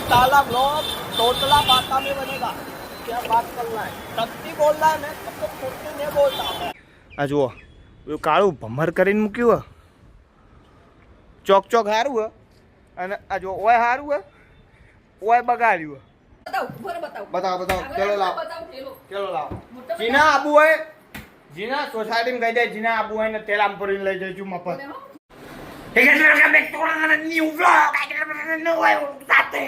साला ब्लॉग तोतला पाता में बनेगा। क्या बात कर रहा है? सच्ची बोल रहा है, मैं तो खोटी नहीं बोलता। आ જુઓ પેલું કાળું ભમર કરીને મૂક્યું ચોક ચોક હારું હે અને આ જો ઓય હારું હે ઓય બગાડ્યું બતાવો ચલો લાવો ચલો લાવો જીના આબુ હોય જીના સોસાયટીમાં કહી દે જીના આબુ હોય ને તેલ આમ ભરીને લઈ જજો મફત ન્યુ બ્લોગ સાથે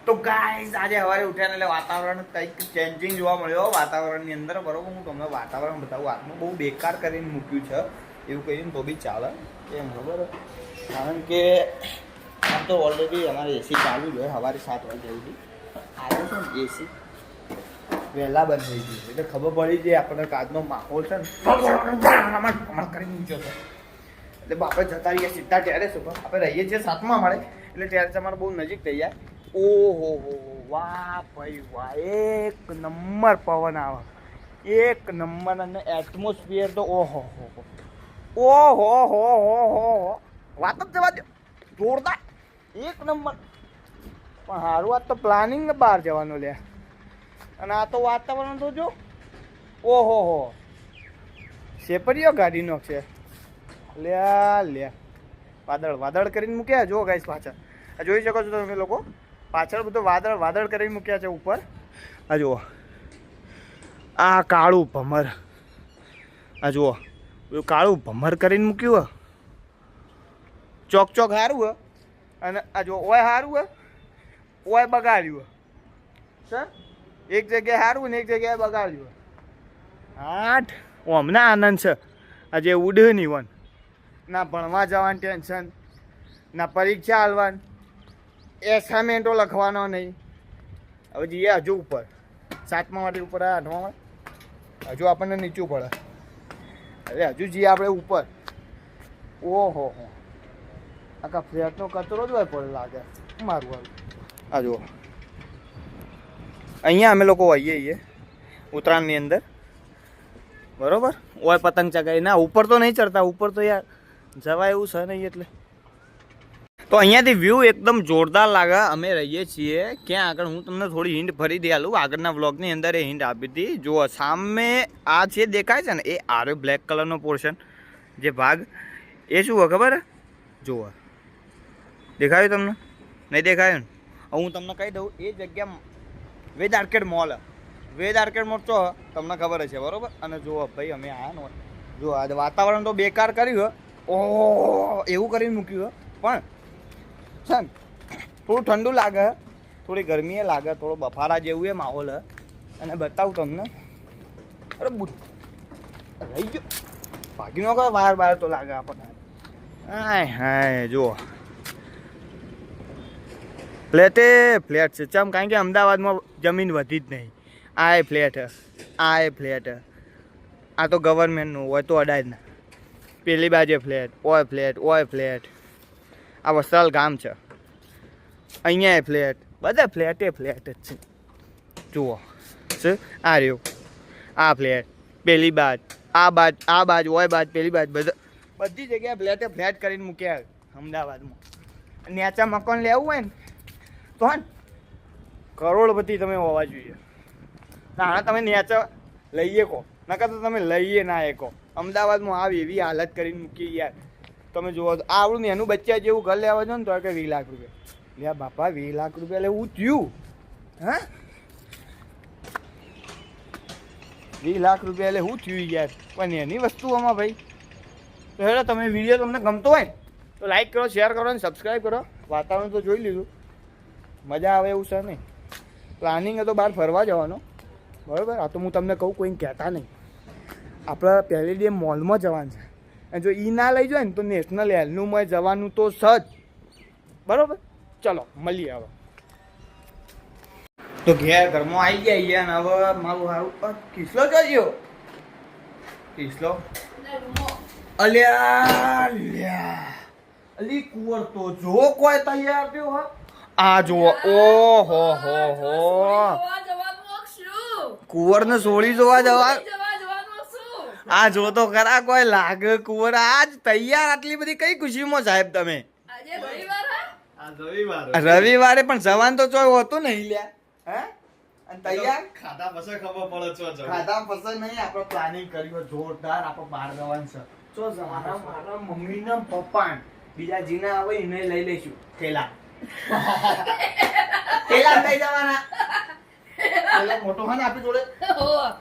તો ગાઈઝ આજે સવારે ઉઠ્યા એટલે વાતાવરણ કંઈક ચેન્જિંગ જોવા મળ્યો વાતાવરણની અંદર બરોબર હું તમને વાતાવરણ બતાવું હાથમાં બહુ બેકાર કરીને મૂક્યું છે એવું કહીને તો બી ચાલે કેમ ખબર કારણ કે આમ તો ઓલરેડી અમારે એસી ચાલુ જ હોય સવારે 7 વાગે સુધી આવ્યો છે ને એસી વહેલા બંધ થઈ ગયું એટલે ખબર પડી જાય આપણને આજનો માહોલ છે ને કરી મૂક્યો છે એટલે આપણે જતા રહીએ સીધા ટેરેસ ઉપર આપણે રહીએ છીએ 7મા માળે એટલે ટેરેસ અમારે બહુ નજીક થઈ જાય ઓહો વાહ ભાઈ વાહ એક નંબર પવન આવે એક નંબર અને એટમોસ્ફિયર તો ઓહો વાત જ જવા દો જોરદાર એક નંબર પણ સારું વાત તો પ્લાનિંગ ને બહાર જવાનું લે અને આ તો વાતાવરણ તો જો ઓહો સેપરીઓ ગાડીનો છે લે વાદળ કરીને મૂક્યા જો ગાઈસ પાછળ જોઈ શકો છો તમે લોકો પાછળ બધું વાદળ કરીને મૂક્યા છે ઉપર આ જુઓ આ કાળું ભમર આ જુઓ કાળું ભમર કરીને મૂક્યું ચોક ચોક સારું હે અને આ જો ઓય સારું હે ઓય બગાડ્યું સર એક જગ્યાએ સારું ને એક જગ્યાએ બગાડ્યું આઠ અમને આનંદ છે આજે ઉડે નહીં વન ના ભણવા જવાનું ટેન્શન ના પરીક્ષા હાલવાની એસાઇનમેન્ટો લખવાનો નહીં હવે જઈએ હજુ ઉપર 7મા વાળી ઉપર 8મા હજુ આપણને નીચું પડે અરે હજુ જઈએ આપણે ઉપર ઓહો આખા ફ્લેટનો કચરો જ હોય પડે લાગે મારું હાલ આ જુઓ અહીંયા અમે લોકો આવીએ ઉત્તરાયણની અંદર બરોબર ઓય પતંગ ચગાવી ના ઉપર તો નહીં ચડતા ઉપર તો યાર જવાય એવું છે નહીં એટલે તો અહીંયાથી વ્યૂ એકદમ જોરદાર લાગે અમે રહીએ છીએ ક્યાં આગળ હું તમને થોડી હિન્ટ ફરી દે આલું આગળના વ્લોગની અંદર એ હિન્ટ આપી હતી જુઓ સામે આ છે દેખાય છે ને એ આરે બ્લેક કલરનો પોર્શન જે ભાગ એ શું હોય ખબર જુઓ દેખાયું તમને નહીં દેખાયું ને હું તમને કહી દઉં એ જગ્યા વેદ આર્કેડ મોલ તો તમને ખબર છે બરાબર અને જુઓ ભાઈ અમે આવ્યા ને જુઓ આજે વાતાવરણ તો બેકાર કર્યું ઓહો એવું કરીને મૂક્યું પણ છે ને થોડું ઠંડુ લાગે થોડી ગરમી લાગે થોડો બફારા જેવું એ માહોલ અને બતાવું તમને અરે રહી ગયો ભાગી નો કરે બહાર તો લાગે આપણને હાય જુઓ ફ્લેટ છે ચમ કારણ કે અમદાવાદમાં જમીન વધી જ નહીં આ ફ્લેટ આ તો ગવર્મેન્ટનું હોય તો અડાજના પેલી બાજુ ફ્લેટ આ વસ્ત્રાલ ગામ છે અહીંયા ફ્લેટ બધા ફ્લેટ જ છે જુઓ છે આ રહ્યું આ ફ્લેટ પેલી બાજ આ બાજ પેલી બાજ બધી જગ્યાએ ફ્લેટ કરીને મૂક્યા અમદાવાદમાં નેચા મકાન લેવું હોય ને તો હે કરોડપતિ તમે હોવા જોઈએ ના તમે નેચા લઈએ કહો નકર તો તમે લઈએ ના એ કહો અમદાવાદમાં આવી એવી હાલત કરીને મૂકી યાર તમે જુઓ આવડું ને એનું બચ્ચા જેવું ઘર લેવા જો ને તો કે 20 લાખ રૂપિયા લે બાપા 20 લાખ રૂપિયા લેવું થયું હા 20 લાખ રૂપિયા એટલે હું થયું યાર પણ એની વસ્તુઓમાં ભાઈ તો હેડો તમે વિડીયો તમને ગમતો હોય તો લાઈક કરો શેર કરો અને સબસ્ક્રાઈબ કરો વાતાવરણ તો જોઈ લીધું મજા આવે એવું છે નહીં પ્લાનિંગ હતો બહાર ફરવા જવાનો બરાબર આ તો હું તમને કહું કોઈને કહેતા નહીં આપણે પહેલી ડે મોલમાં જવાનું છે અને જો એ ના લઈ જાય ને તો નેશનલ હેલ્થનું જવાનું તો સજ બરાબર ચલો મળીએ હવે તો ઘરમાં આવી ગયા અને હવે મારું સારું કિસલો જોજો કિસલો અલી કુંવર તો જો કોઈ તૈયાર થયો હા આ જુઓ ઓહો કુંવર ને સોળી જોવા જવા આ જો તો ખરા કોઈ લાગે કુંવર આજ તૈયાર આટલી બધી કઈ ખુશીમાં સાહેબ તમે રવિવારે પણ જવાન તો ચોય હોતું નહીં લ્યા. હે અને તૈયાર ખાધા પછી ખબર પડે છો જવું. ખાધા પસંદ નહીં. આપણે પ્લાનિંગ કર્યું જોરદાર. આપણે બહાર જવાનું છે. ચો જવાના મારા મમ્મી ને પપ્પા બીજા જીના આવે એને લઈ લઈશું થેલા. થેલા લઈ જવાના. થેલો મોટો હા ને આપણી જોડે.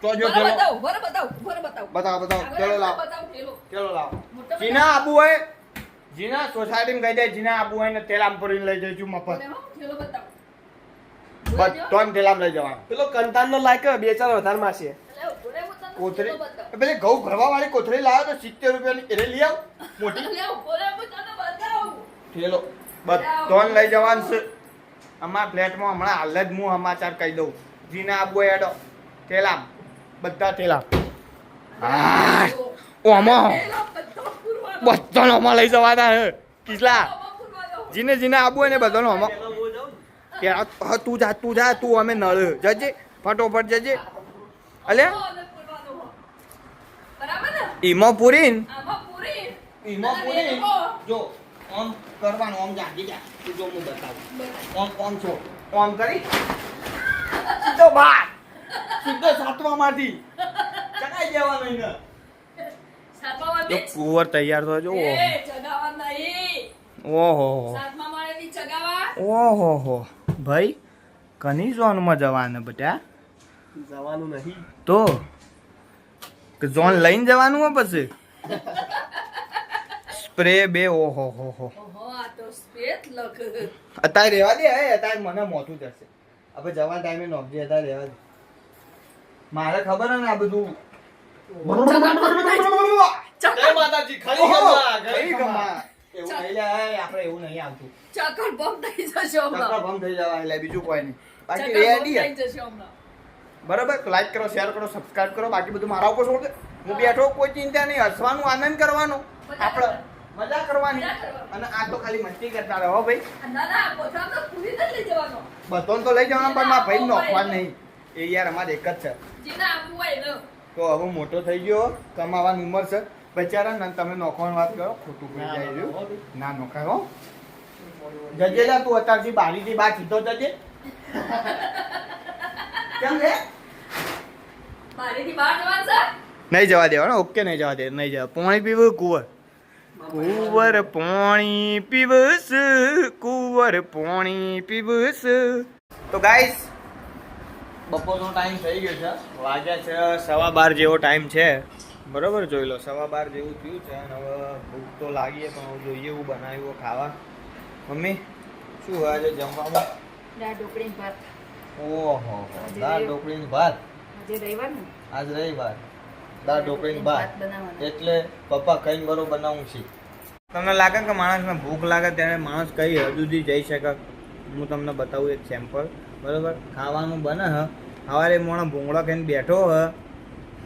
તો જો થેલો બતાવો થેલો લાવો. થેલો લાવો. જીના આબુ હોય જીના સોસાયટીમાં કહી દે જીના આબુ હોય ને થેલામ ભરીને લઈ જઈશું મફત. બસ ત્રણ થેલામ લઈ જવાનું. પેલો કંતાન નો લાયક 2-4 વધારે માં છે. કોથળી પેલી ઘઉં ભરવા વાળી કોથળી લાવ્યો તો 70 રૂપિયાની એને લઈ આવ મોટી થેલો. બસ ત્રણ લઈ જવાનું છે. અમારા ફ્લેટમાં હમણાં હાલ જ હું સમાચાર કહી દઉં. જીના આબુ એડો થેલામ બધા થેલા. ઓમાં બધાનો ઓમાં લઈ જવાના હે કિસલા. જીને જીને આબુ હોય ને બધાનો ઓમાં. તું જા તું અમે નળ જજે ફટોફટ જજે. અલ્યા ઈમો પૂરી જો ઓમ કરવાનું. ઓમ જાગી જા તું જો હું બતાવું. ઓમ છો ઓમ કરી સીધો બાર સીધો સાતમામાંથી ચકાઈ જવાનું ને. જો કુંવર તૈયાર થયો જો. ઓહો ભાઈ કની ઝોનમાં જવાનું બેટા? જવાનું નહીં તો ઝોન લઈને જવાનું હોય પછી સ્પ્રે બે. ઓહો અત્યારે રહેવા દે. અત્યારે મને મોટું જશે. હવે જવા ટાઈમે નોકરી અત્યારે રહેવા દે. મારે ખબર હે ને આ બધું. જય માતાજી. ખરી ગમા. એવું નહીં લે. આપણે એવું નહીં આવતું. ચક્કર બંધ થઈ જશે હમણાં. ચક્કર બંધ થઈ જવા એટલે બીજું કોઈ નહીં. બાકી રેડી બરાબર. લાઈક કરો, શેર કરો, સબસ્ક્રાઇબ કરો. બાકી બધું મારા ઉપર છોડ દે. હું બેઠો કોઈ ચિંતા નહીં. હસવાનું, આનંદ કરવાનો, આપણે મજા કરવાની. અને આ તો ખાલી મસ્તી કરતા રહો ભાઈ. બધાને તો લઈ જવાના પણ મારા ભાઈ નોખવા નહીં. એ યાર અમારે એક જ છે. તો હવે મોટો થઈ ગયો, કમાવાની ઉંમર છે બચારા ને તમે નોખવાની વાત કરો. ખોટું પડી જાય રહ્યું. ના નોખાય હો. જજે જા તું અત્યારથી બારીથી બહાર સીધો જજે. કેમ રે? નહીં જવા દેવાનો. ઓકે નહીં જવા દે. નહીં જવા. પાણી પીવું કુંવર. કુંવર પાણી પીવસ. કુંવર પાણી પીવસ. તો ગાઈસ બપોરનો ટાઈમ થઈ ગયો છે. વાગ્યા છે 12:15 જેવો ટાઈમ છે. બરોબર જોઈ લો 12:15 જેવું થયું છે. અને હવે ભૂખ તો લાગીએ પણ હવે જોઈએ એવું બનાવ્યું ખાવા. મમ્મી શું હોય આજે જમવામાં? દાળ ઢોકળી ભાત. ઓહો દાળ ઢોકળી ભાત. આજ રવિવાર. દાળ ઢોકળી ભાત એટલે પપ્પા કઈ બરો બનાવું છે. તમને લાગે કે માણસને ભૂખ લાગે ત્યારે માણસ કઈ હદ સુધી જઈ શકે? હું તમને બતાવું એક સેમ્પલ. બરાબર ખાવાનું બને હ. સવારે મોણો ભૂંગળો ખાઈને બેઠો હ.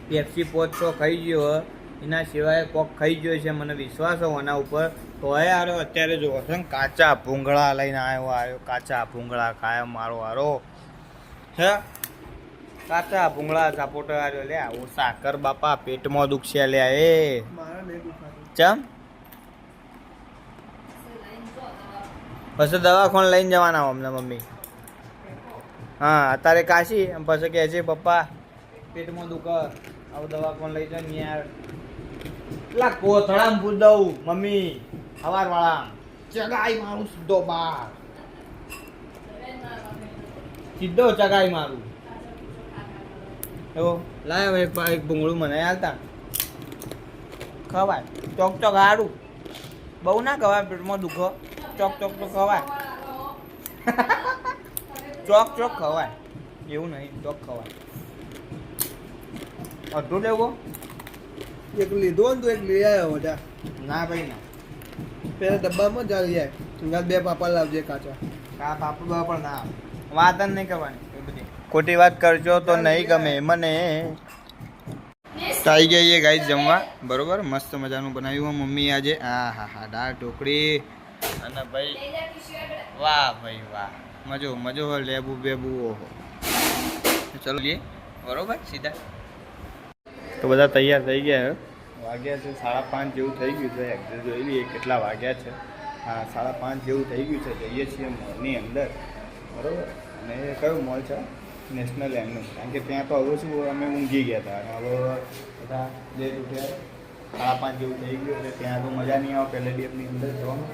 પેપ્સી 500 ખાઈ ગયો હ. એના સિવાય કોક ખાઈ ગયો છે મને વિશ્વાસ હોય એના ઉપર. તો આવ્યો અત્યારે જો છે ને કાચા ભૂંગળા લઈને આવ્યો. કાચા ભૂંગળા ખાય મારો હારો હે. કાચા ભૂંગળા સાપોટર આવ્યો લે. ઓ સાકર બાપા પેટમાં દુખશે લે. એ ચમ પછી દવાખાને લઈને જવાના અમને મમ્મી. હા અત્યારે કાશી પછી કહે છે પપ્પા પેટમાં દુખે આવું દવાખાને લઈ જાય ને યાર. પેલા કોથળામાં પૂછ દઉં મમ્મી સવાર વાળા ચગાઈ મારું સીધો બાર. સીધો ચગાઈ મારું. એવો લાવ એક ભૂંગળું મને હાલતા ખવાય. ચોક ચોક હારું બહુ ના ખવાય. પેટમાં દુખો ચોક ચોક તો ખવાય. ચોક ચોક ખવાય એવું નહીં. ચોક ખવાય. અડધું લેવો એક લીધો ને તો એક લઈ આવ્યો બધા. ના ભાઈ ના. પેલા ડબ્બામાં ચાલી જાય. 2 પાપા લાવજે કાચા. કા પાપડ પણ ના વાત જ નહીં કરવાની. એ બધી ખોટી વાત કરજો તો નહીં ગમે મને. આવી ગઈ ગાઈસ જમવા. બરોબર મસ્ત મજાનું બનાવ્યું મમ્મી આજે. હા દાળ ઢોકળી અને ભાઈ વાહ ભાઈ વાહ. મજો લેબુ બેબુ. ઓહો ચલો લઈએ. બરોબર સીધા તો બધા તૈયાર થઈ ગયા. વાગ્યા છે 5:30 જેવું થઈ ગયું છે. એક્ઝેક્ટ જોઈ લઈએ કેટલા વાગ્યા છે. હા 5:30 જેવું થઈ ગયું છે. જઈએ છીએ મોલની અંદર, બરાબર. અને એ કયો મોલ છે? નેશનલ એમનું. કારણ કે ત્યાં તો હવે શું અમે ઊંઘી ગયા હતા અને હવે બધા લેટ ઉઠ્યા. 5:30 જેવું થઈ ગયું એટલે ત્યાં તો મજા નહીં આવે પેલેડિયમની અંદર જવાનું.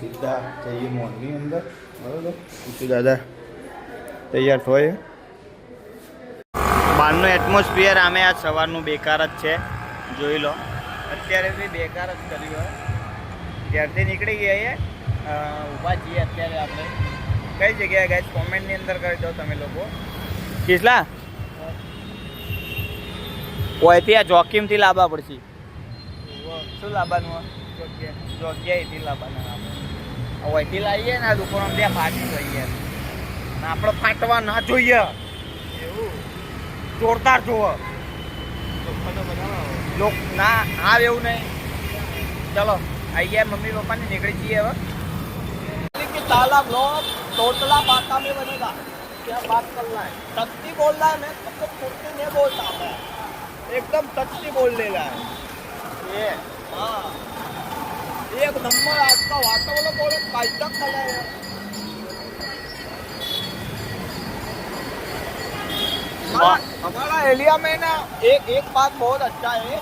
સીધા જઈએ મોલની અંદર, બરાબર. પૂછ્યું દાદા તૈયાર થાય. બહારનું એટમોસ્ફિયર આમે આજ સવારનું બેકાર જ છે, જોઈ લો. અત્યારે બી બેકાર જ કર્યું હોય. ત્યારથી નીકળી ગયા ઊભા છીએ અત્યારે આપણે કઈ જગ્યાએ ગાઈસ કોમેન્ટની અંદર કરી દો તમે લોકો. કિસલા ઓયથી આ જોકીમથી લાવવા પડશે. શું લાવવાનું? જોગ્યાએથી લાવવાના આપણે. ઓયથી લાવીએ ને આ દુકાન બે ફાટી જોઈએ ને આપણે ફાટવા ના જોઈએ એવું જોરદાર જોવો લોક ના હા એવું નહીં. ચલો आई है मम्मी पापा ने निकली चाहिए अब कि ताला ब्लॉक टोटला बाता में बनेगा. क्या बात कर रहा है? सच्ची बोल रहा है. मैं तुमको छुट्टी नहीं बोलता मैं एकदम सच्ची बोल ले रहा है ये. हाँ एक नंबर आज का वातावरण बोले कायदा खड़ा है. हमारा एरिया में ना एक बात बहुत अच्छा है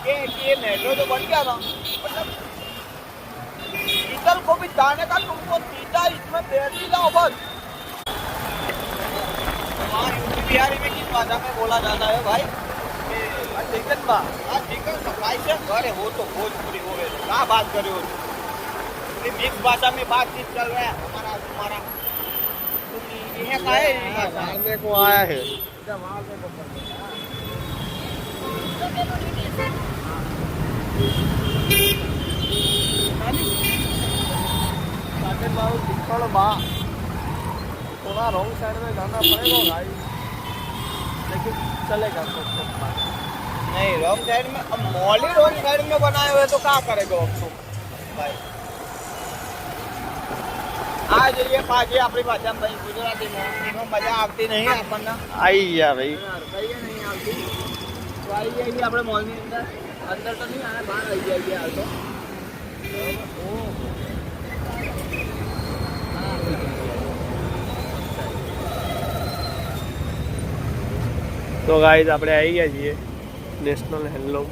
कि ये मेट्रो जो बन गया ना, मतलब इधर को भी जाने का तुमको सीधा इसमें बैठ ही जाओ बस. वहाँ यूपी बिहारी में किस भाषा में बोला जाता है भाई? चिकन बा चिकन सप्लाई से अरे हो तो भोजपुरी हो गए. क्या बात करे हो? मिक्स भाषा में बातचीत चल रहा है हमारा तुम्हारा. ये का है मारने को आया है. थोड़ा रॉन्ग साइड में जाना पड़ेगा भाई, लेकिन चलेगा. नहीं रॉन्ग साइड में, अब मॉल ही रॉन्ग साइड में बनाए हुए तो क्या करेगा अब तो भाई. આ જઈએ પાછી આપણી ભાષામાં ભાઈ ગુજરાતીમાં, એમાં મજા આવતી નહીં આપણને. આવી ગયા ભાઈ, કહીએ નહીં આવતી તો આવી જાય આપણે મોલની અંદર. અંદર તો નહીં આવે, બહાર આવી જાય હાલ તો. તો ગાઈઝ આપણે આવી ગયા છીએ નેશનલ હેન્ડલૂમ.